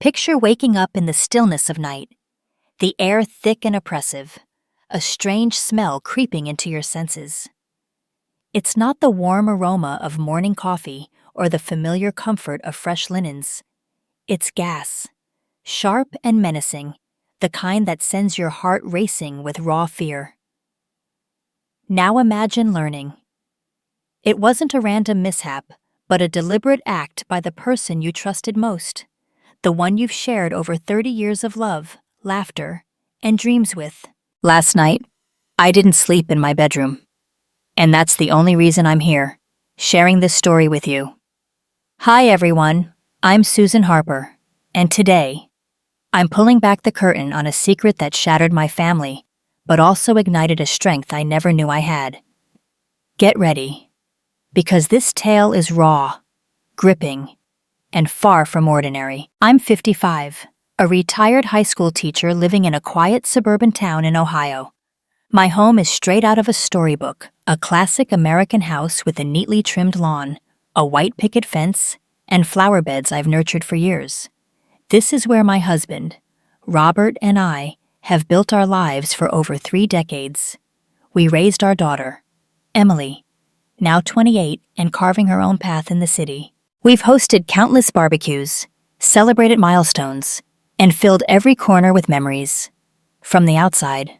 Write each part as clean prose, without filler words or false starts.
Picture waking up in the stillness of night, the air thick and oppressive, a strange smell creeping into your senses. It's not the warm aroma of morning coffee or the familiar comfort of fresh linens. It's gas, sharp and menacing, the kind that sends your heart racing with raw fear. Now imagine learning. It wasn't a random mishap, but a deliberate act by the person you trusted most, the one you've shared over 30 years of love, laughter, and dreams with. Last night, I didn't sleep in my bedroom. And that's the only reason I'm here, sharing this story with you. Hi everyone, I'm Susan Harper, and today, I'm pulling back the curtain on a secret that shattered my family, but also ignited a strength I never knew I had. Get ready, because this tale is raw, gripping, and far from ordinary. I'm 55, a retired high school teacher living in a quiet suburban town in Ohio. My home is straight out of a storybook, a classic American house with a neatly trimmed lawn, a white picket fence, and flower beds I've nurtured for years. This is where my husband, Robert, and I have built our lives for over 3 decades. We raised our daughter, Emily, now 28 and carving her own path in the city. We've hosted countless barbecues, celebrated milestones, and filled every corner with memories. From the outside,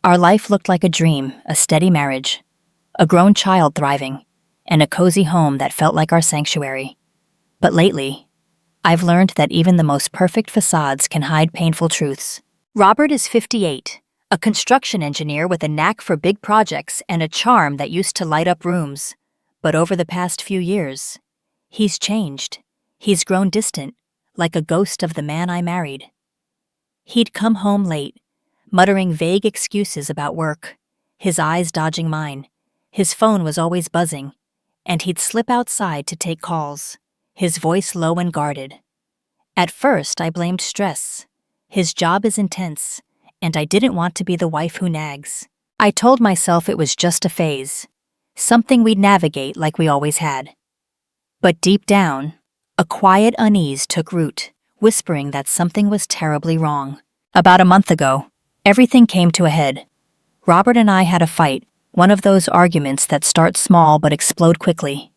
our life looked like a dream, a steady marriage, a grown child thriving, and a cozy home that felt like our sanctuary. But lately, I've learned that even the most perfect facades can hide painful truths. Robert is 58, a construction engineer with a knack for big projects and a charm that used to light up rooms. But over the past few years, he's changed. He's grown distant, like a ghost of the man I married. He'd come home late, muttering vague excuses about work, his eyes dodging mine. His phone was always buzzing, and he'd slip outside to take calls, his voice low and guarded. At first, I blamed stress. His job is intense, and I didn't want to be the wife who nags. I told myself it was just a phase, something we'd navigate like we always had. But deep down, a quiet unease took root, whispering that something was terribly wrong. About a month ago, everything came to a head. Robert and I had a fight, one of those arguments that start small but explode quickly.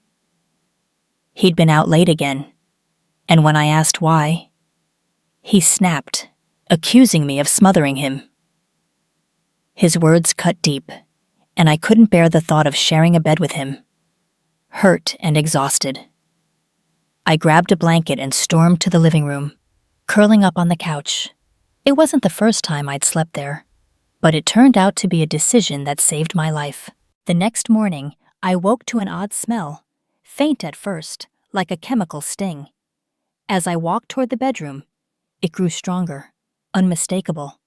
He'd been out late again, and when I asked why, he snapped, accusing me of smothering him. His words cut deep, and I couldn't bear the thought of sharing a bed with him. Hurt and exhausted, I grabbed a blanket and stormed to the living room, curling up on the couch. It wasn't the first time I'd slept there, but it turned out to be a decision that saved my life. The next morning, I woke to an odd smell, faint at first, like a chemical sting. As I walked toward the bedroom, it grew stronger, unmistakable.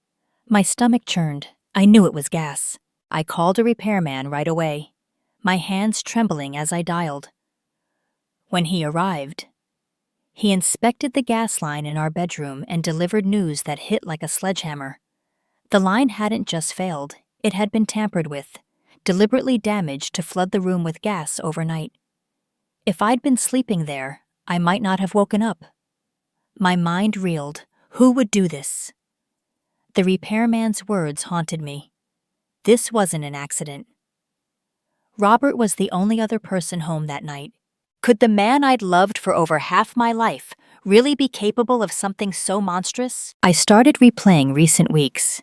My stomach churned. I knew it was gas. I called a repairman right away, my hands trembling as I dialed. When he arrived, he inspected the gas line in our bedroom and delivered news that hit like a sledgehammer. The line hadn't just failed, it had been tampered with, deliberately damaged to flood the room with gas overnight. If I'd been sleeping there, I might not have woken up. My mind reeled. Who would do this? The repairman's words haunted me. This wasn't an accident. Robert was the only other person home that night. Could the man I'd loved for over half my life really be capable of something so monstrous? I started replaying recent weeks.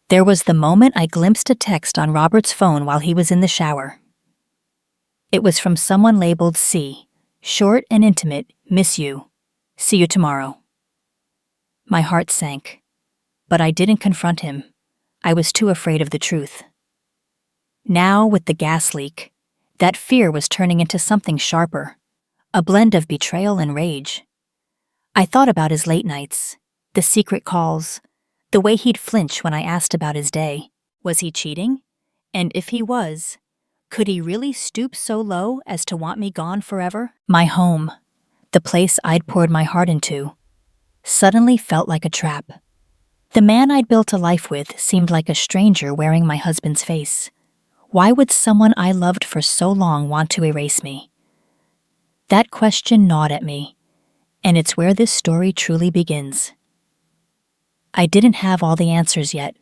There was the moment I glimpsed a text on Robert's phone while he was in the shower. It was from someone labeled C, short and intimate, miss you. See you tomorrow. My heart sank, but I didn't confront him. I was too afraid of the truth. Now, with the gas leak, that fear was turning into something sharper, a blend of betrayal and rage. I thought about his late nights, the secret calls, the way he'd flinch when I asked about his day. Was he cheating? And if he was, could he really stoop so low as to want me gone forever? My home, the place I'd poured my heart into, suddenly felt like a trap. The man I'd built a life with seemed like a stranger wearing my husband's face. Why would someone I loved for so long want to erase me? That question gnawed at me, And it's where this story truly begins. I didn't have all the answers yet,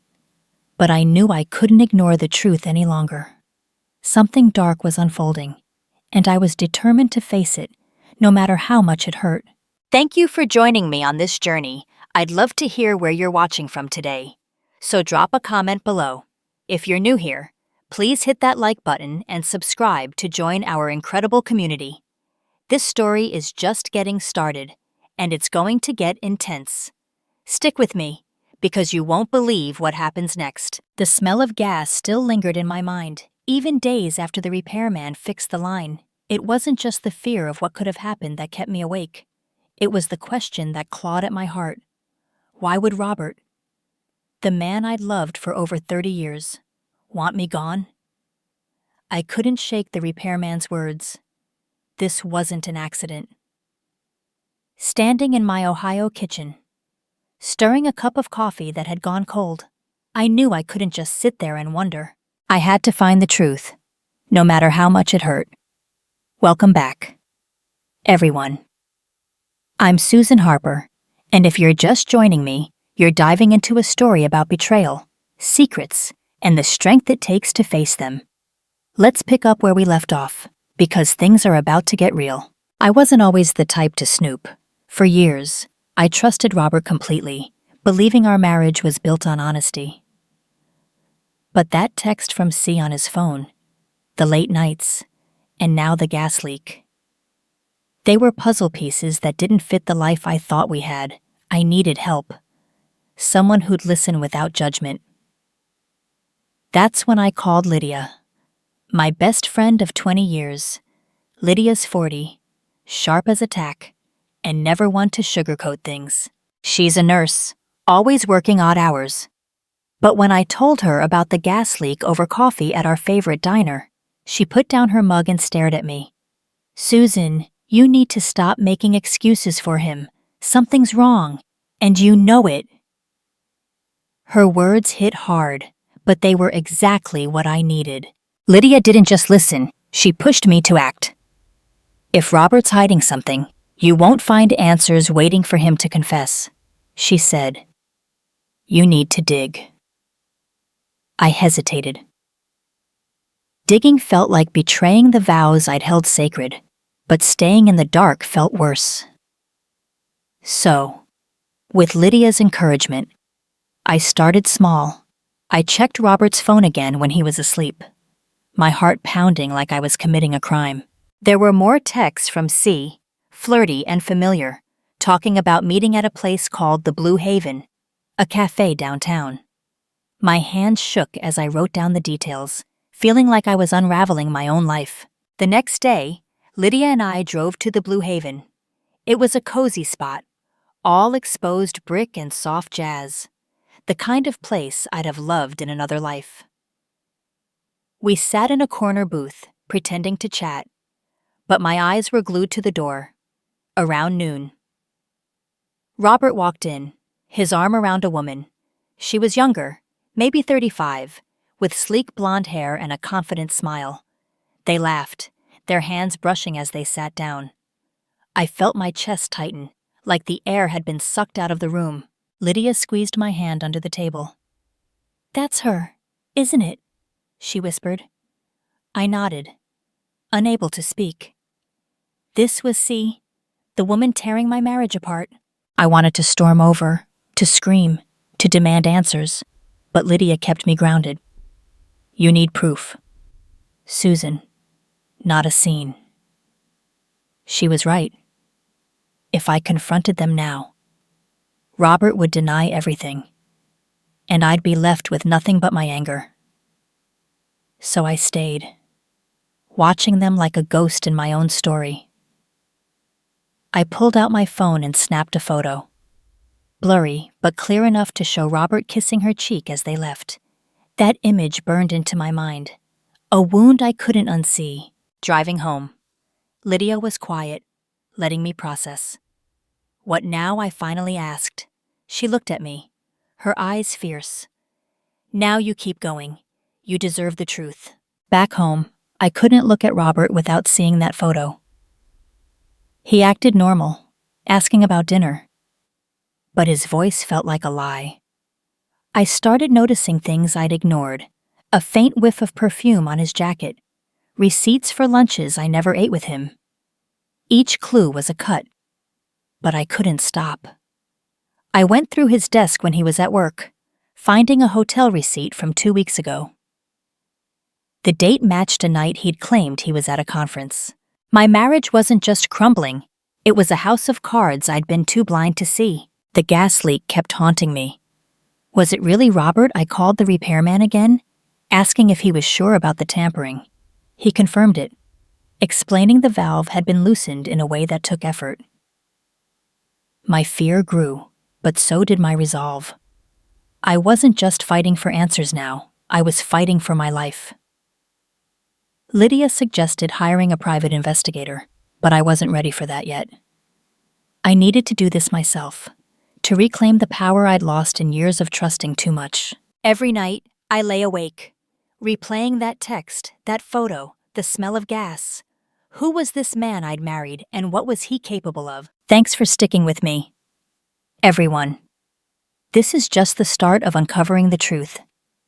but I knew I couldn't ignore the truth any longer. Something dark was unfolding, and I was determined to face it, no matter how much it hurt. Thank you for joining me on this journey. I'd love to hear where you're watching from today. So drop a comment below. If you're new here, please hit that like button and subscribe to join our incredible community. This story is just getting started, and it's going to get intense. Stick with me, because you won't believe what happens next. The smell of gas still lingered in my mind, even days after the repairman fixed the line. It wasn't just the fear of what could have happened that kept me awake. It was the question that clawed at my heart. Why would Robert, the man I'd loved for over 30 years, want me gone? I couldn't shake the repairman's words. This wasn't an accident. Standing in my Ohio kitchen, stirring a cup of coffee that had gone cold, I knew I couldn't just sit there and wonder. I had to find the truth, no matter how much it hurt. Welcome back, everyone. I'm Susan Harper, and if you're just joining me, you're diving into a story about betrayal, secrets, and the strength it takes to face them. Let's pick up where we left off, because things are about to get real. I wasn't always the type to snoop. For years, I trusted Robert completely, believing our marriage was built on honesty. But that text from C on his phone, the late nights, and now the gas leak. They were puzzle pieces that didn't fit the life I thought we had. I needed help. Someone who'd listen without judgment. That's when I called Lydia. My best friend of 20 years. Lydia's 40, sharp as a tack, and never one to sugarcoat things. She's a nurse, always working odd hours. But when I told her about the gas leak over coffee at our favorite diner, she put down her mug and stared at me. Susan, you need to stop making excuses for him. Something's wrong, and you know it. Her words hit hard, but they were exactly what I needed. Lydia didn't just listen, she pushed me to act. If Robert's hiding something, you won't find answers waiting for him to confess, she said. You need to dig. I hesitated. Digging felt like betraying the vows I'd held sacred, but staying in the dark felt worse. So, with Lydia's encouragement, I started small. I checked Robert's phone again when he was asleep, my heart pounding like I was committing a crime. There were more texts from C, flirty and familiar, talking about meeting at a place called the Blue Haven, a cafe downtown. My hands shook as I wrote down the details, feeling like I was unraveling my own life. The next day, Lydia and I drove to the Blue Haven. It was a cozy spot, all exposed brick and soft jazz, the kind of place I'd have loved in another life. We sat in a corner booth, pretending to chat, but my eyes were glued to the door. Around noon, Robert walked in, his arm around a woman. She was younger, maybe 35, with sleek blonde hair and a confident smile. They laughed, their hands brushing as they sat down. I felt my chest tighten, like the air had been sucked out of the room. Lydia squeezed my hand under the table. That's her, isn't it? She whispered. I nodded, unable to speak. This was C, the woman tearing my marriage apart. I wanted to storm over, to scream, to demand answers, but Lydia kept me grounded. You need proof. Susan, not a scene. She was right. If I confronted them now, Robert would deny everything, and I'd be left with nothing but my anger. So I stayed, watching them like a ghost in my own story. I pulled out my phone and snapped a photo. Blurry, but clear enough to show Robert kissing her cheek as they left. That image burned into my mind, a wound I couldn't unsee. Driving home, Lydia was quiet, letting me process. What now? I finally asked. She looked at me, her eyes fierce. Now you keep going. You deserve the truth. Back home, I couldn't look at Robert without seeing that photo. He acted normal, asking about dinner. But his voice felt like a lie. I started noticing things I'd ignored. A faint whiff of perfume on his jacket. Receipts for lunches I never ate with him. Each clue was a cut. But I couldn't stop. I went through his desk when he was at work, finding a hotel receipt from 2 weeks ago. The date matched a night he'd claimed he was at a conference. My marriage wasn't just crumbling, it was a house of cards I'd been too blind to see. The gas leak kept haunting me. Was it really Robert? I called the repairman again, asking if he was sure about the tampering. He confirmed it, explaining the valve had been loosened in a way that took effort. My fear grew, but so did my resolve. I wasn't just fighting for answers now, I was fighting for my life. Lydia suggested hiring a private investigator, but I wasn't ready for that yet. I needed to do this myself, to reclaim the power I'd lost in years of trusting too much. Every night, I lay awake, replaying that text, that photo, the smell of gas. Who was this man I'd married, and what was he capable of? Thanks for sticking with me, everyone. This is just the start of uncovering the truth,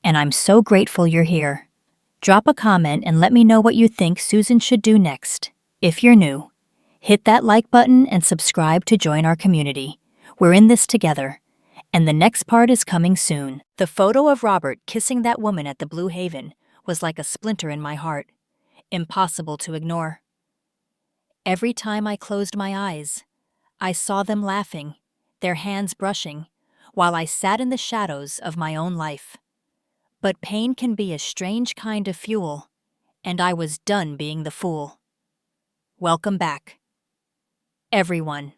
and I'm so grateful you're here. Drop a comment and let me know what you think Susan should do next. If you're new, hit that like button and subscribe to join our community. We're in this together, and the next part is coming soon. The photo of Robert kissing that woman at the Blue Haven was like a splinter in my heart, impossible to ignore. Every time I closed my eyes, I saw them laughing, their hands brushing, while I sat in the shadows of my own life. But pain can be a strange kind of fuel, and I was done being the fool. Welcome back, everyone.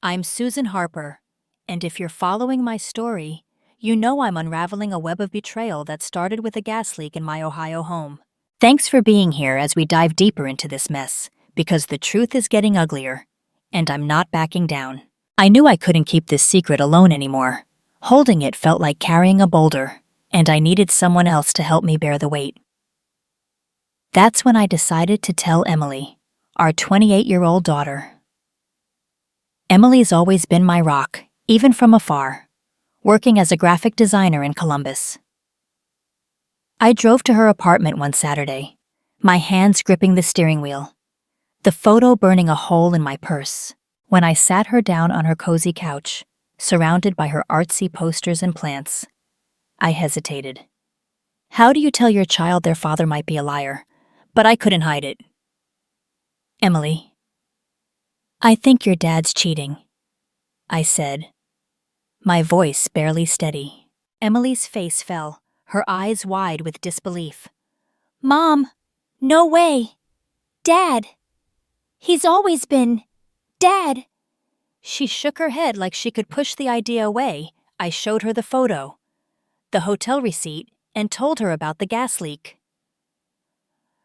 I'm Susan Harper, and if you're following my story, you know I'm unraveling a web of betrayal that started with a gas leak in my Ohio home. Thanks for being here as we dive deeper into this mess, because the truth is getting uglier, and I'm not backing down. I knew I couldn't keep this secret alone anymore. Holding it felt like carrying a boulder, and I needed someone else to help me bear the weight. That's when I decided to tell Emily, our 28-year-old daughter. Emily's always been my rock, even from afar, working as a graphic designer in Columbus. I drove to her apartment one Saturday, my hands gripping the steering wheel, the photo burning a hole in my purse. When I sat her down on her cozy couch, surrounded by her artsy posters and plants, I hesitated. How do you tell your child their father might be a liar? But I couldn't hide it. Emily, I think your dad's cheating, I said, my voice barely steady. Emily's face fell, her eyes wide with disbelief. Mom, no way. Dad. He's always been. Dad. She shook her head like she could push the idea away. I showed her the photo, the hotel receipt, and told her about the gas leak.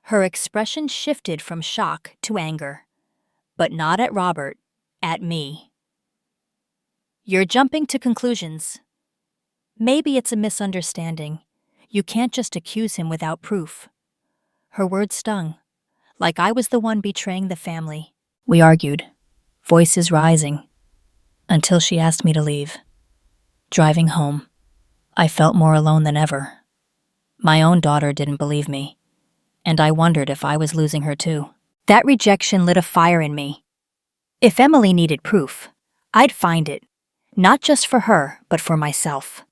Her expression shifted from shock to anger, but not at Robert, at me. You're jumping to conclusions. Maybe it's a misunderstanding. You can't just accuse him without proof. Her words stung, like I was the one betraying the family. We argued, voices rising, until she asked me to leave. Driving home, I felt more alone than ever. My own daughter didn't believe me, and I wondered if I was losing her too. That rejection lit a fire in me. If Emily needed proof, I'd find it, not just for her, but for myself.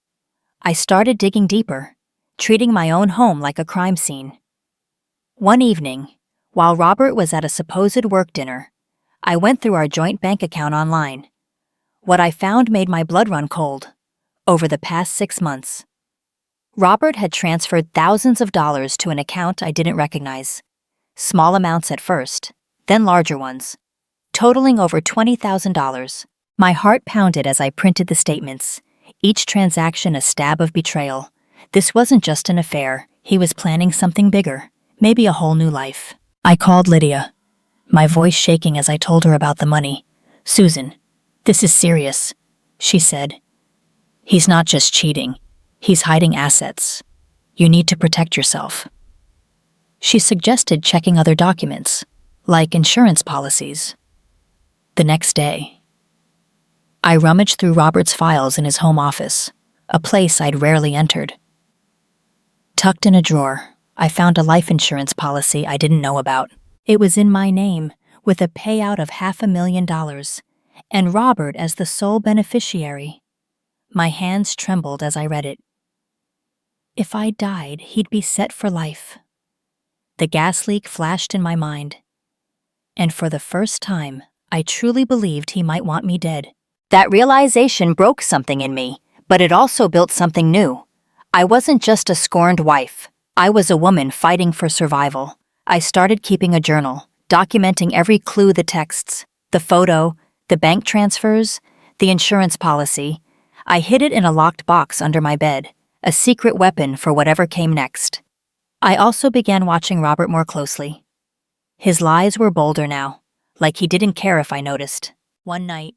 I started digging deeper, treating my own home like a crime scene. One evening, while Robert was at a supposed work dinner, I went through our joint bank account online. What I found made my blood run cold. Over the past 6 months, Robert had transferred thousands of dollars to an account I didn't recognize. Small amounts at first, then larger ones, totaling over $20,000. My heart pounded as I printed the statements, each transaction a stab of betrayal. This wasn't just an affair, he was planning something bigger, maybe a whole new life. I called Lydia, my voice shaking as I told her about the money. Susan, this is serious, she said. He's not just cheating, he's hiding assets. You need to protect yourself. She suggested checking other documents, like insurance policies. The next day, I rummaged through Robert's files in his home office, a place I'd rarely entered. Tucked in a drawer, I found a life insurance policy I didn't know about. It was in my name, with a payout of $500,000, and Robert as the sole beneficiary. My hands trembled as I read it. If I died, he'd be set for life. The gas leak flashed in my mind, and for the first time, I truly believed he might want me dead. That realization broke something in me, but it also built something new. I wasn't just a scorned wife. I was a woman fighting for survival. I started keeping a journal, documenting every clue: the texts, the photo, the bank transfers, the insurance policy. I hid it in a locked box under my bed, a secret weapon for whatever came next. I also began watching Robert more closely. His lies were bolder now, like he didn't care if I noticed. One night,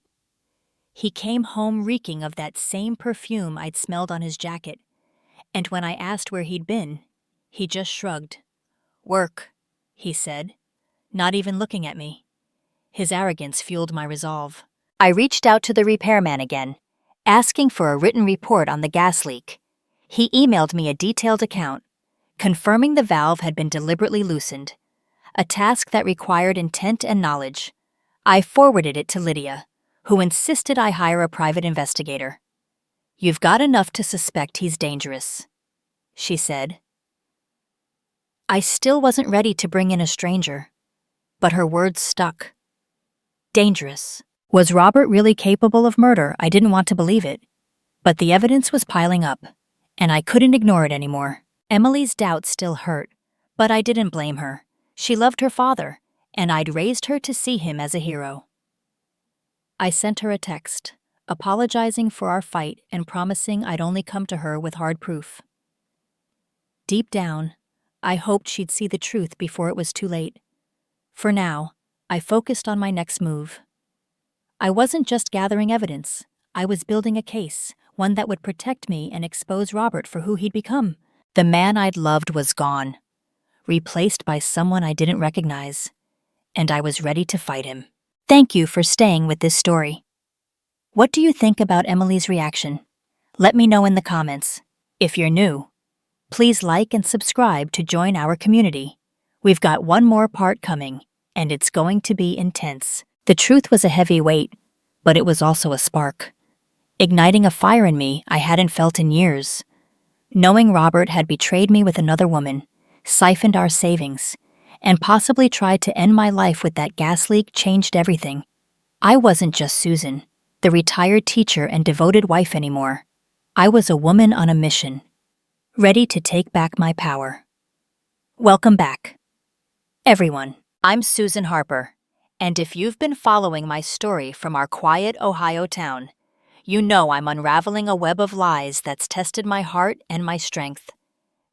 he came home reeking of that same perfume I'd smelled on his jacket, and when I asked where he'd been, he just shrugged. "Work," he said, not even looking at me. His arrogance fueled my resolve. I reached out to the repairman again, asking for a written report on the gas leak. He emailed me a detailed account, confirming the valve had been deliberately loosened, a task that required intent and knowledge. I forwarded it to Lydia, who insisted I hire a private investigator. "You've got enough to suspect he's dangerous," she said. I still wasn't ready to bring in a stranger, but her words stuck. Dangerous. Was Robert really capable of murder? I didn't want to believe it, but the evidence was piling up, and I couldn't ignore it anymore. Emily's doubts still hurt, but I didn't blame her. She loved her father, and I'd raised her to see him as a hero. I sent her a text, apologizing for our fight and promising I'd only come to her with hard proof. Deep down, I hoped she'd see the truth before it was too late. For now, I focused on my next move. I wasn't just gathering evidence. I was building a case, one that would protect me and expose Robert for who he'd become. The man I'd loved was gone, replaced by someone I didn't recognize, and I was ready to fight him. Thank you for staying with this story. What do you think about Emily's reaction? Let me know in the comments. If you're new, please like and subscribe to join our community. We've got one more part coming, and it's going to be intense. The truth was a heavy weight, but it was also a spark, igniting a fire in me I hadn't felt in years. Knowing Robert had betrayed me with another woman, siphoned our savings, and possibly tried to end my life with that gas leak changed everything. I wasn't just Susan, the retired teacher and devoted wife anymore. I was a woman on a mission, ready to take back my power. Welcome back, everyone. I'm Susan Harper, and if you've been following my story from our quiet Ohio town, you know I'm unraveling a web of lies that's tested my heart and my strength.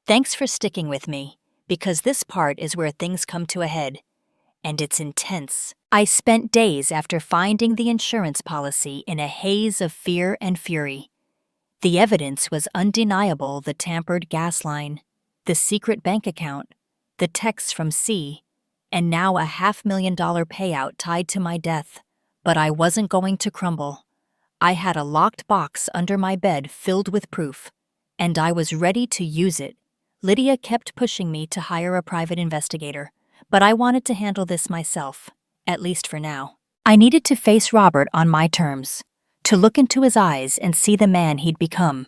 Thanks for sticking with me, because this part is where things come to a head, and it's intense. I spent days after finding the insurance policy in a haze of fear and fury. The evidence was undeniable: the tampered gas line, the secret bank account, the texts from C, and now a $500,000 payout tied to my death. But I wasn't going to crumble. I had a locked box under my bed filled with proof, and I was ready to use it. Lydia kept pushing me to hire a private investigator, but I wanted to handle this myself, at least for now. I needed to face Robert on my terms, to look into his eyes and see the man he'd become.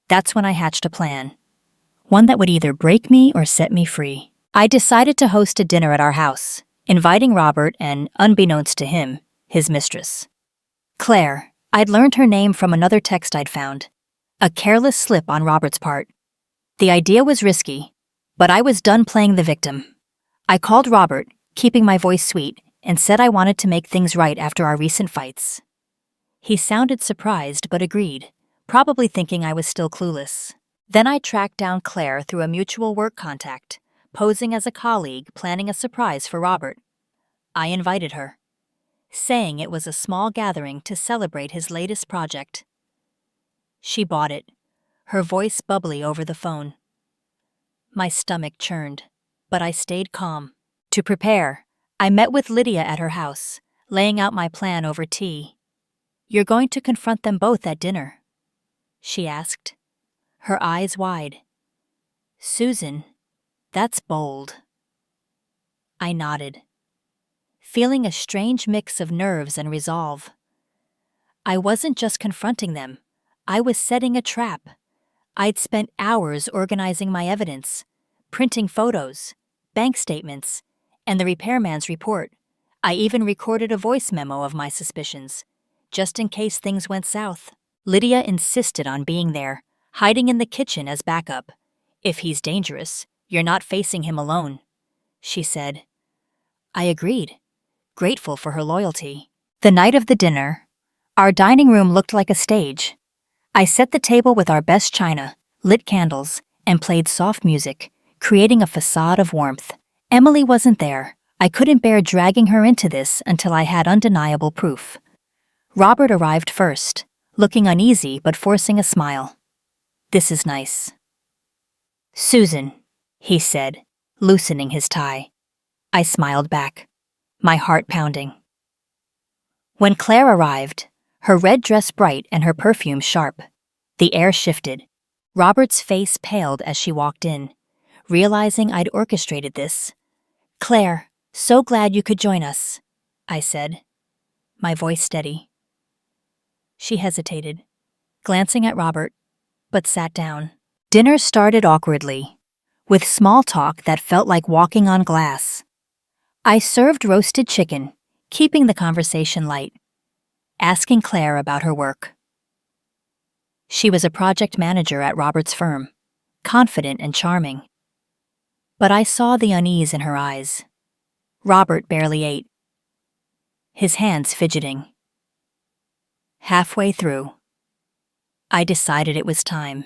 That's when I hatched a plan, one that would either break me or set me free. I decided to host a dinner at our house, inviting Robert and, unbeknownst to him, his mistress. Claire. I'd learned her name from another text I'd found, a careless slip on Robert's part. The idea was risky, but I was done playing the victim. I called Robert, keeping my voice sweet, and said I wanted to make things right after our recent fights. He sounded surprised but agreed, probably thinking I was still clueless. Then I tracked down Claire through a mutual work contact, posing as a colleague planning a surprise for Robert. I invited her, saying it was a small gathering to celebrate his latest project. She bought it, her voice bubbly over the phone. My stomach churned, but I stayed calm. To prepare, I met with Lydia at her house, laying out my plan over tea. "You're going to confront them both at dinner?" she asked, her eyes wide. "Susan, that's bold." I nodded, feeling a strange mix of nerves and resolve. I wasn't just confronting them, I was setting a trap. I'd spent hours organizing my evidence, printing photos, bank statements, and the repairman's report. I even recorded a voice memo of my suspicions, just in case things went south. Lydia insisted on being there, hiding in the kitchen as backup. "If he's dangerous, you're not facing him alone," she said. I agreed, grateful for her loyalty. The night of the dinner, our dining room looked like a stage. I set the table with our best china, lit candles, and played soft music, creating a facade of warmth. Emily wasn't there. I couldn't bear dragging her into this until I had undeniable proof. Robert arrived first, looking uneasy but forcing a smile. "This is nice." "Susan," he said, loosening his tie. I smiled back, my heart pounding. When Claire arrived, her red dress bright and her perfume sharp, the air shifted. Robert's face paled as she walked in, realizing I'd orchestrated this. "Claire, so glad you could join us," I said, my voice steady. She hesitated, glancing at Robert, but sat down. Dinner started awkwardly, with small talk that felt like walking on glass. I served roasted chicken, keeping the conversation light, asking Claire about her work. She was a project manager at Robert's firm, confident and charming. But I saw the unease in her eyes. Robert barely ate, his hands fidgeting. Halfway through, I decided it was time.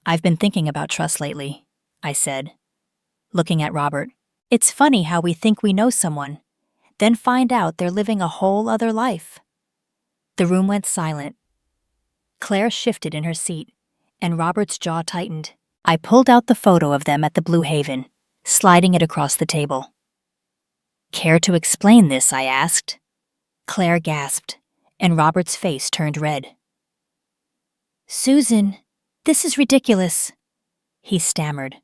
"I've been thinking about trust lately," I said, looking at Robert. "It's funny how we think we know someone, then find out they're living a whole other life." The room went silent. Claire shifted in her seat, and Robert's jaw tightened. I pulled out the photo of them at the Blue Haven, sliding it across the table. "Care to explain this?" I asked. Claire gasped, and Robert's face turned red. "Susan, this is ridiculous," he stammered.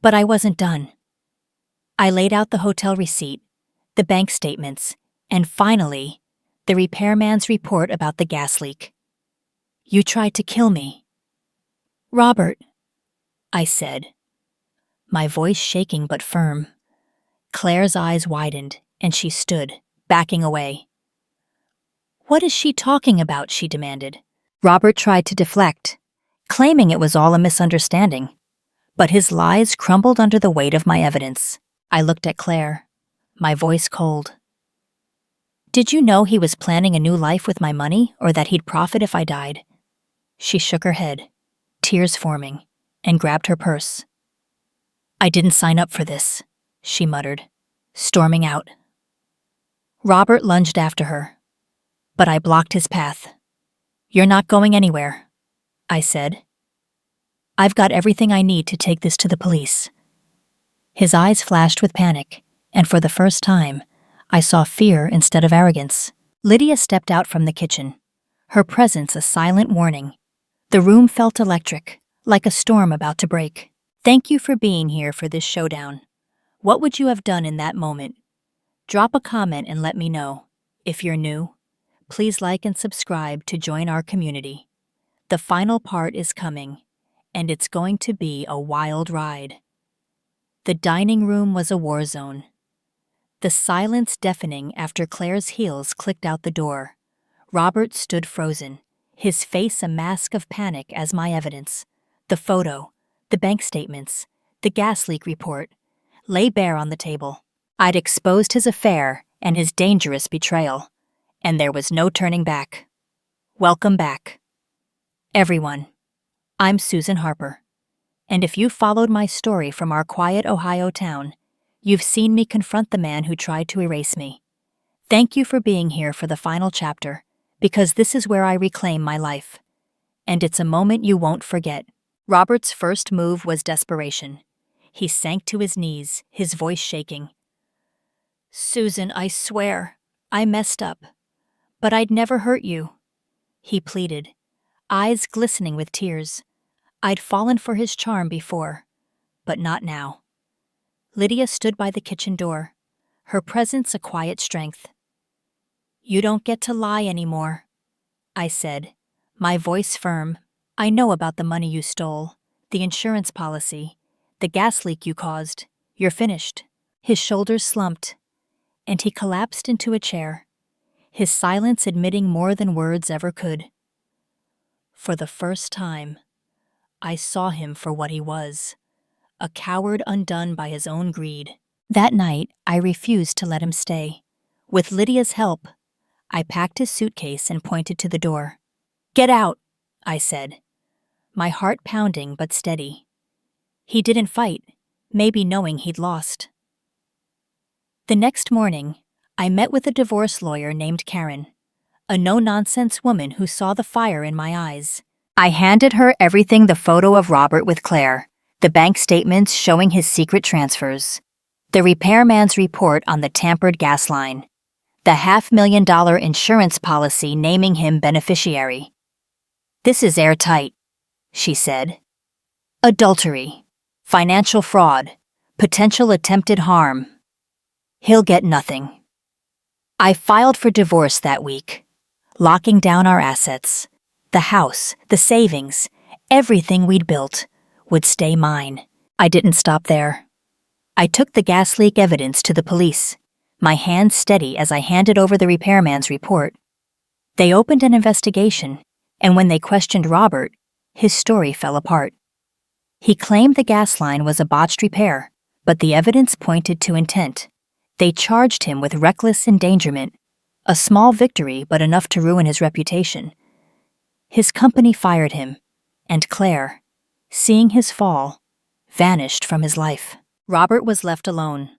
But I wasn't done. I laid out the hotel receipt, the bank statements, and finally, the repairman's report about the gas leak. "You tried to kill me." "Robert," I said, my voice shaking but firm. Claire's eyes widened, and she stood, backing away. "What is she talking about?" she demanded. Robert tried to deflect, claiming it was all a misunderstanding. But his lies crumbled under the weight of my evidence. I looked at Claire, my voice cold. "Did you know he was planning a new life with my money, or that he'd profit if I died?" She shook her head, tears forming, and grabbed her purse. "I didn't sign up for this," she muttered, storming out. Robert lunged after her, but I blocked his path. "You're not going anywhere," I said. "I've got everything I need to take this to the police." His eyes flashed with panic, and for the first time, I saw fear instead of arrogance. Lydia stepped out from the kitchen, her presence a silent warning. The room felt electric, like a storm about to break. "Thank you for being here for this showdown. What would you have done in that moment? Drop a comment and let me know. If you're new, please like and subscribe to join our community. The final part is coming, and it's going to be a wild ride." The dining room was a war zone. The silence deafening after Claire's heels clicked out the door. Robert stood frozen, his face a mask of panic as my evidence. The photo, the bank statements, the gas leak report, lay bare on the table. I'd exposed his affair and his dangerous betrayal, and there was no turning back. Welcome back, everyone. I'm Susan Harper, and if you followed my story from our quiet Ohio town, you've seen me confront the man who tried to erase me. Thank you for being here for the final chapter, because this is where I reclaim my life. And it's a moment you won't forget. Robert's first move was desperation. He sank to his knees, his voice shaking. "Susan, I swear, I messed up. But I'd never hurt you, he pleaded, eyes glistening with tears. I'd fallen for his charm before, but not now. Lydia stood by the kitchen door, her presence a quiet strength. You don't get to lie anymore, I said, my voice firm. I know about the money you stole, the insurance policy, the gas leak you caused. You're finished. His shoulders slumped, and he collapsed into a chair, his silence admitting more than words ever could. For the first time, I saw him for what he was, a coward undone by his own greed. That night, I refused to let him stay. With Lydia's help, I packed his suitcase and pointed to the door. Get out, I said, my heart pounding but steady. He didn't fight, maybe knowing he'd lost. The next morning, I met with a divorce lawyer named Karen, a no-nonsense woman who saw the fire in my eyes. I handed her everything: the photo of Robert with Claire, the bank statements showing his secret transfers, the repairman's report on the tampered gas line, the $500,000 insurance policy naming him beneficiary. This is airtight, she said. Adultery, financial fraud, potential attempted harm. He'll get nothing. I filed for divorce that week, locking down our assets. The house, the savings, everything we'd built would stay mine. I didn't stop there. I took the gas leak evidence to the police, my hands steady as I handed over the repairman's report. They opened an investigation, and when they questioned Robert, his story fell apart. He claimed the gas line was a botched repair, but the evidence pointed to intent. They charged him with reckless endangerment, a small victory but enough to ruin his reputation. His company fired him, and Claire, seeing his fall, vanished from his life. Robert was left alone,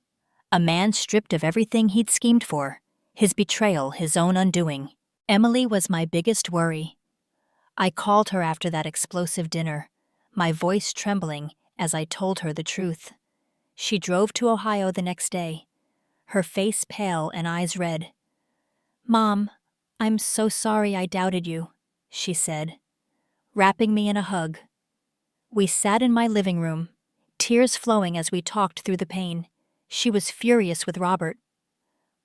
a man stripped of everything he'd schemed for, his betrayal his own undoing. Emily was my biggest worry. I called her after that explosive dinner, my voice trembling as I told her the truth. She drove to Ohio the next day, her face pale and eyes red. Mom, I'm so sorry I doubted you, she said, wrapping me in a hug. We sat in my living room, tears flowing as we talked through the pain. She was furious with Robert.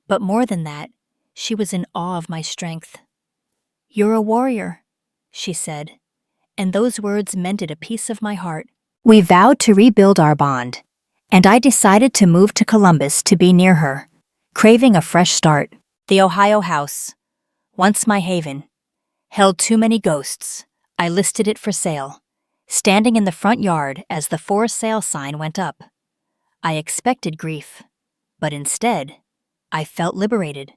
But more than that, she was in awe of my strength. You're a warrior, she said, and those words mended a piece of my heart. We vowed to rebuild our bond, and I decided to move to Columbus to be near her, craving a fresh start. The Ohio house, once my haven, held too many ghosts. I listed it for sale, standing in the front yard as the for sale sign went up. I expected grief, but instead, I felt liberated.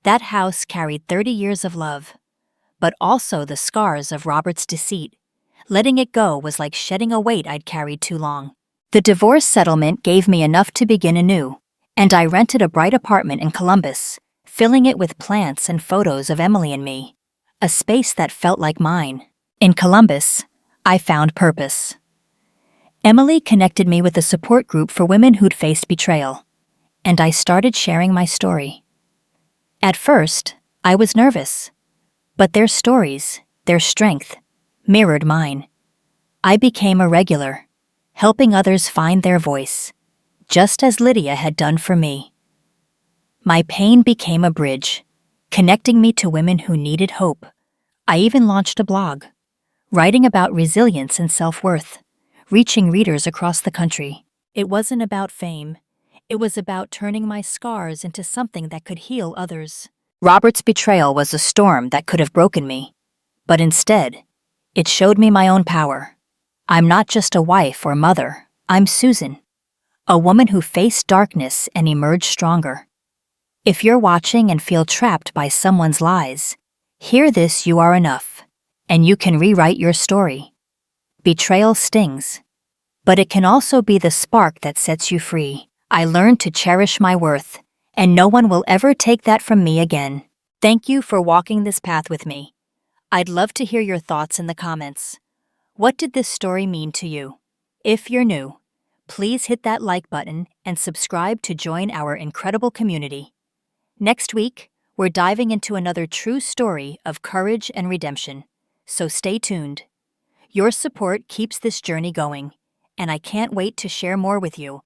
That house carried 30 years of love, but also the scars of Robert's deceit. Letting it go was like shedding a weight I'd carried too long. The divorce settlement gave me enough to begin anew, and I rented a bright apartment in Columbus, filling it with plants and photos of Emily and me, a space that felt like mine. In Columbus, I found purpose. Emily connected me with a support group for women who'd faced betrayal, and I started sharing my story. At first, I was nervous, but their stories, their strength, mirrored mine. I became a regular, helping others find their voice, just as Lydia had done for me. My pain became a bridge, connecting me to women who needed hope. I even launched a blog, writing about resilience and self-worth, reaching readers across the country. It wasn't about fame. It was about turning my scars into something that could heal others. Robert's betrayal was a storm that could have broken me, but instead, it showed me my own power. I'm not just a wife or mother. I'm Susan, a woman who faced darkness and emerged stronger. If you're watching and feel trapped by someone's lies, hear this: you are enough, and you can rewrite your story. Betrayal stings, but it can also be the spark that sets you free. I learned to cherish my worth, and no one will ever take that from me again. Thank you for walking this path with me. I'd love to hear your thoughts in the comments. What did this story mean to you? If you're new, please hit that like button and subscribe to join our incredible community. Next week, We're diving into another true story of courage and redemption, so stay tuned. Your support keeps this journey going, and I can't wait to share more with you.